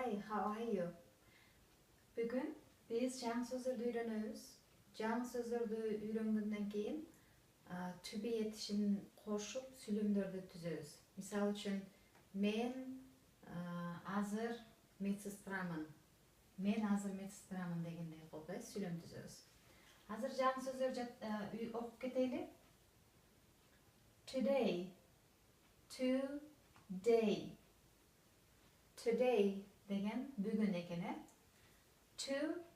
Hi, how are you? Bugün biz жаңы сөздөрдү үйрөнөбүz. Жаңы сөздөрдү үйрөнгөндөн кийин to be этишин кошуп сүйлөмдөрдү түзөбүз. Мисалы үчүн мен азыр медсестрамын. Мен азыр медсестрамын дегендей кылып сүйлөм түзөбүз. Азыр жаңы сөздөр окуп кетели. Today. Today. Today деген бүгүн экен, Today.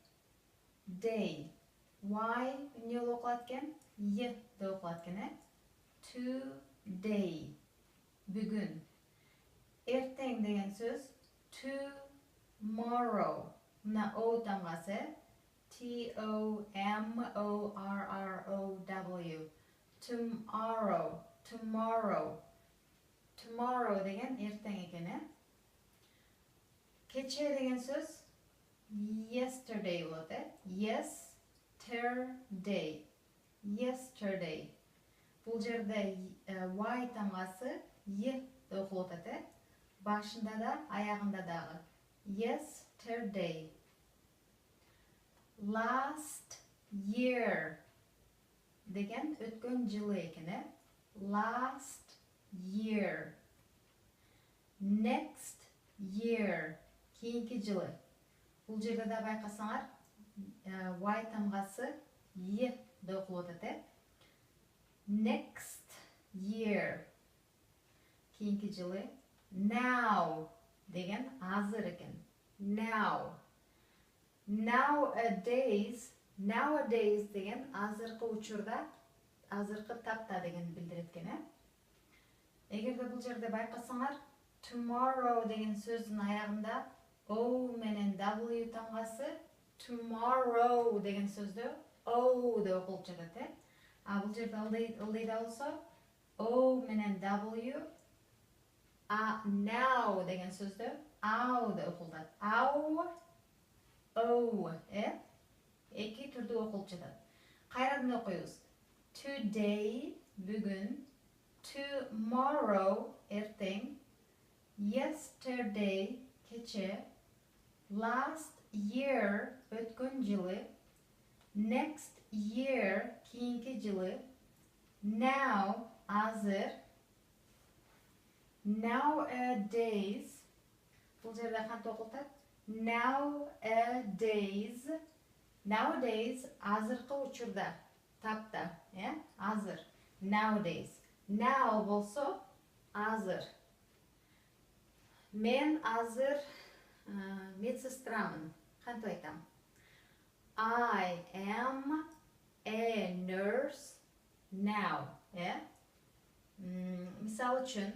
Why эмне болуп окулат экен? Й деп окулат экен, Today. Бүгүн. Эртең деген сөз tomorrow. Мына O тамгасы Tomorrow. Tomorrow. Tomorrow деген эртең экен, Кече деген сөз yesterday болот, Yesterday. Бул жерде Y тамгасы Y деп окулуп атат, Башында да, аягында дагы. Yesterday. Last year деген өткөн жылы экен, Last year. Next year. Кийинки жылы. Бул жерде да байкасаңар, Y тамгасы Y деп окулуп атат, Next year. Кийинки жылы. Now деген азыр экен. Now. Nowadays деген азыркы учурда, азыркы тапта деген билдирет экен, Эгерде бул жерде байкасаңар, tomorrow деген сөздүн аягында O менен W тамгасы tomorrow деген сөздө O деп окулуп жатат, А бул жерде ылдый да болсо O менен W, А now деген сөздө Ow деп окулат. Ow, O, эки түрдүү окулуп жатат. Кайрадан окуйбуз. Today бүгүн, tomorrow эртең, yesterday кече, last year өткөн жылы, next year кийинки жылы, now азыр, nowadays, бул жерде кантип окулуп атат? Nowadays азыркы учурда, тапта, азыр, nowadays. Now болсо азыр. Мен азыр медсестрамын. Кантип айтам? I am a nurse now. Мисалы үчүн,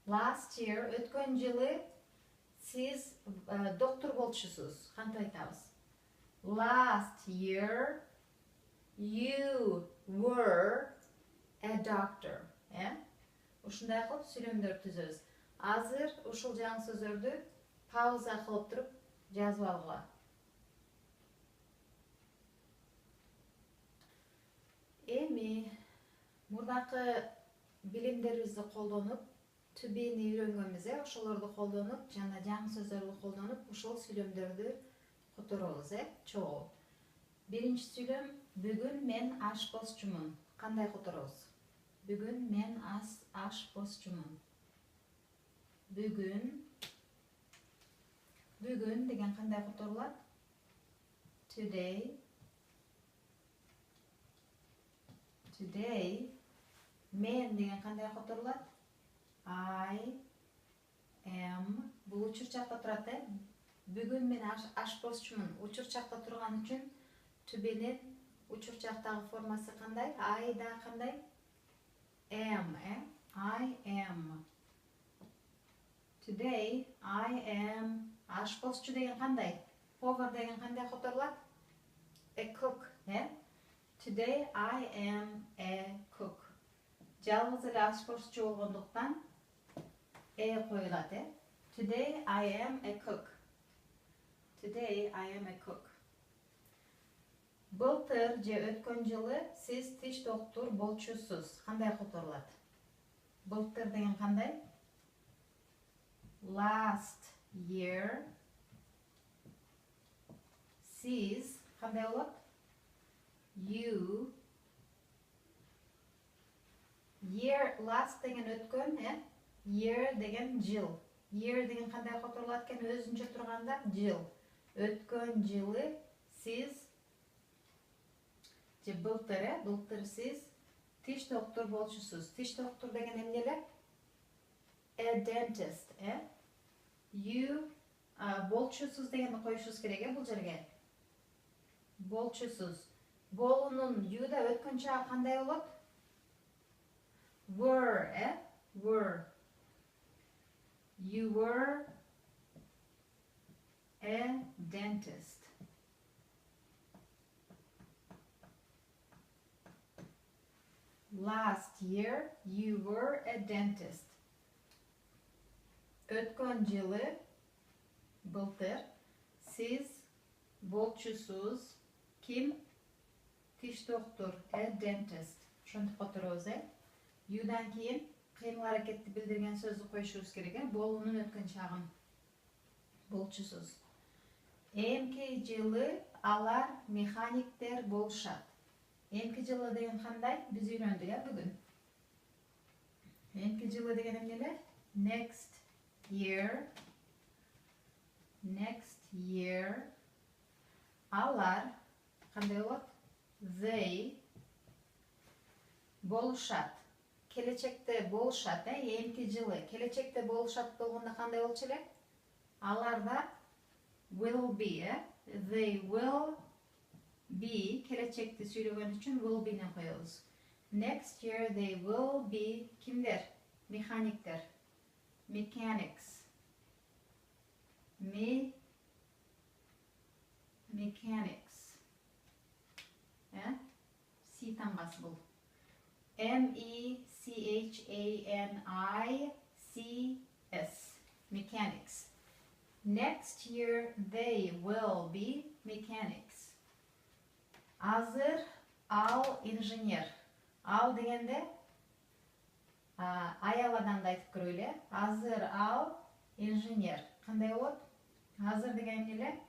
last year өткөн жылы сиз доктор болчусуз. Кантип айтабыз? Last year you were a doctor. Ушундай кылып сүйлөмдөр түзөбүз. Азыр ушул жаңы сөздөрдү пауза кылып туруп жазып алгыла. Эми мурдакы билимдерибизди колдонуп, to be'ни үйрөнгөнбүз, ошолорду колдонуп, жана жаңы сөздөрдү колдонуп, ушул сүйлөмдөрдү которобуз, чогуу. Биринчи сүйлөм, бүгүн мен ашпозчумун. Кандай которобуз? Бүгүн мен ашпозчумун. Бүгүн деген кандай которулат? Today. Мен деген кандай которулат? I am. Бул учур чакта турат, Бүгүн мен ашпозчумун. Учур чакта турган үчүн to be'нин учур чактагы формасы кандай? I да кандай? Am, I am. Today I am. Ашпозчу деген кандай? Повар деген кандай которулат? A cook, Today I am a cook. Жалгыз эле ашпозчу болгондуктан коюлат, Today I am a cook. Today I am a cook. Былтыр же өткөн жылы сиз тиш доктор болчусуз. Кандай которулат? Былтыр деген кандай? Last year Siz кандай болот? You. Year last деген өткөн, Year деген жыл. Year деген кандай которулат экен өзүнчө турганда? Жыл. Өткөн жылы сиз же былтыр, былтыр сиз тиш доктор болчусуз. Тиш доктор деген эмне эле? A dentist, You болчусуз дегенди коюшубуз керек, бул жерге. Болчусуз. Болунун you да өткөн чагы кандай болот? Were, Were. You were a dentist. Last year, you were a dentist. Өткөн жылы, былтыр, сиз болчусуз, ким? Тиш доктор, a dentist. Ошентип которобуз, You'дан кийин кыймыл аракетти билдирген сөздү коюшубуз керек, болуунун өткөн чагын. Болчусуз. Эмки жылы алар механиктер болушат. Эмки жылы деген кандай? Биз үйрөндүк, бүгүн. Эмки жылы деген эмне эле? Next year. Next year. Алар кандай болот? They болушат. Келечекте болушат, эмки жылы. Келечекте болушат болгондо кандай болчу эле? Аларда will be, They will be. Келечекти сүйлөгөн үчүн will be не коебуз. Next year they will be кимдер? Механиктер. Mechanics. Mechanics. C тамгасы бул. M-E-C-H-A-N-I-C-S. Mechanics. Next year they will be mechanics. Азыр ал инженер. Ал дегенде аял адамды айтып көрөлү. Азыр ал инженер. Кандай болот? Азыр деген эмне эле?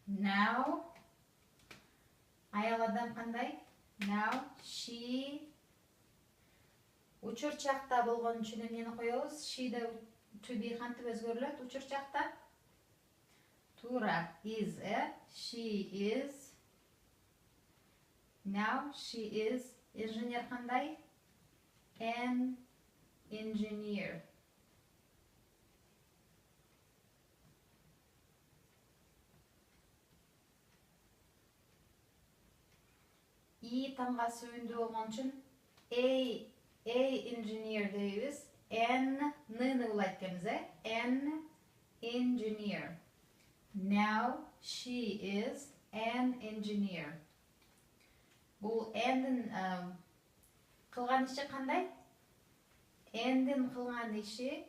Now. Аял адам кандай? Now she. Учур чакта болгон үчүн эмнени коебуз? She да to be кантип өзгөрүлөт учур чакта? Туура, is, She is. Now she is. Инженер кандай? An engineer. И тамгасы үндүү болгон үчүн a engineer дейбиз. N-ны улайт экенбиз, An engineer. Now she is an engineer. Бул N-дин кылган иши кандай? N-дин кылган иши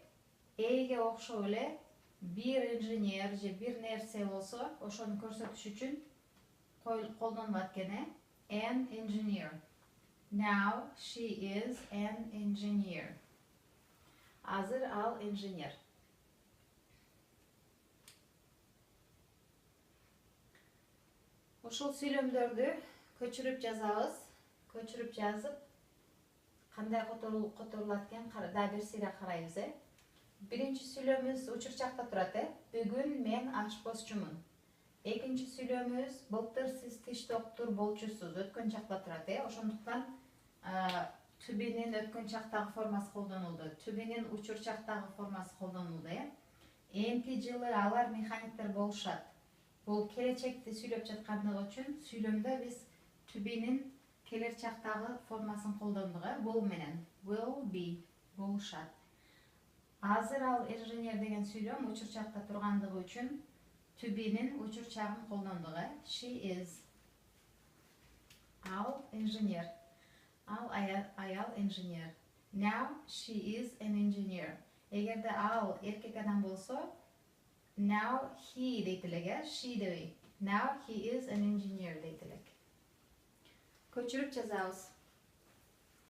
A-ге окшоп эле бир инженер же бир нерсе болсо, ошону көрсөтүш үчүн колдонулат экен, An engineer. Now she is an engineer. Азыр ал инженер. Ошол сүйлөмдөрдү көчүрүп жазабыз. Көчүрүп жазып, кандай которулат экен да бир сыйра карайбыз, Биринчи сүйлөмүбүз учурчакта турат, Бүгүн мен ашпозчумун. Экинчи сүйлөмүбүз былтыр сиз тиш доктор болчусуз. Өткөн чакта турат, Ошондуктан to be'нин өткөн чактагы формасы колдонулду. To be'нин учур чактагы формасы колдонулду, Эмки жылы алар механиктер болушат. Бул келечекти сүйлөп жаткандыгы үчүн сүйлөмдө биз to be'нин келер чактагы формасын колдондук, Бул менен will be болушат. Азыр ал инженер деген сүйлөм учур чакта тургандыгы үчүн to be'нин учур чагын колдондук, She is. Ал инженер. Ал аял инженер. Now she is an engineer. Эгерде ал эркек адам болсо, now he дейт элек, she дебей. Now he is an engineer дейт элек. Көчүрүп жазабыз.